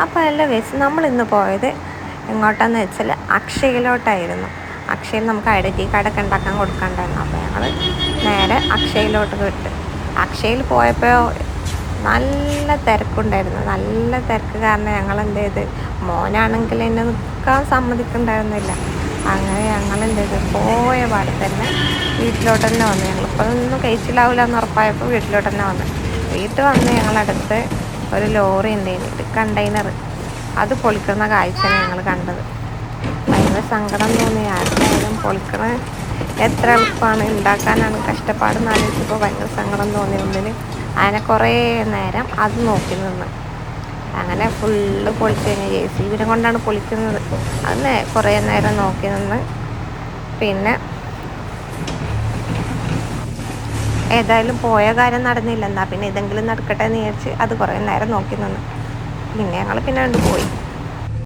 അപ്പോൾ അല്ല ഗൈസ്, നമ്മളിന്ന് പോയത് എങ്ങോട്ടാന്ന് വെച്ചാൽ അക്ഷയയിലോട്ടായിരുന്നു. അക്ഷയയിൽ നമുക്ക് ഐഡൻറ്റി കാർഡൊക്കെ ഉണ്ടാക്കാൻ കൊടുക്കണ്ടായിരുന്നു. അപ്പോൾ ഞങ്ങൾ നേരെ അക്ഷയയിലോട്ട് വിട്ട്. അക്ഷയയിൽ പോയപ്പോൾ നല്ല തിരക്കുണ്ടായിരുന്നു. നല്ല തിരക്ക് കാരണം ഞങ്ങൾ എന്ത് ചെയ്ത്, മോനാണെങ്കിൽ എന്നെ നിൽക്കാൻ സമ്മതിക്കുന്നുണ്ടായിരുന്നില്ല. അങ്ങനെ ഞങ്ങൾ എന്ത് ചെയ്ത്, പോയ പാടെ തന്നെ വീട്ടിലോട്ട് തന്നെ വന്നു. ഞങ്ങളിപ്പോൾ ഒന്നും കഴിച്ചിലാവില്ല എന്ന് ഉറപ്പായപ്പോൾ വീട്ടിലോട്ട് തന്നെ വന്നു. വീട്ടിൽ വന്ന് ഞങ്ങളടുത്ത് ഒരു ലോറി ഉണ്ടായിട്ട് കണ്ടെയ്നർ, അത് പൊളിക്കുന്ന കാഴ്ചയാണ് ഞങ്ങൾ കണ്ടത്. ഭയങ്കര സങ്കടം തോന്നി. ആർക്കായാലും പൊളിക്കണ എത്ര എളുപ്പമാണ്, ഉണ്ടാക്കാനാണ് കഷ്ടപ്പാടെന്ന് ആലോചിച്ചപ്പോൾ ഭയങ്കര സങ്കടം തോന്നി ഉള്ളിൽ. അങ്ങനെ കുറേ നേരം അത് നോക്കി നിന്ന്. അങ്ങനെ ഫുള്ള് പൊളിച്ച് കഴിഞ്ഞ് JCB കൊണ്ടാണ് പൊളിക്കുന്നത്. അത് കുറേ നേരം നോക്കി നിന്ന്. പിന്നെ ഏതായാലും പോയ കാര്യം നടന്നില്ല, എന്നാൽ പിന്നെ ഇതെങ്കിലും നടക്കട്ടെ എന്ന് വിചാരിച്ച് അത് കുറേ നേരം നോക്കി നിന്ന്. പിന്നെ ഞങ്ങൾ പിന്നെ കണ്ടുപോയി.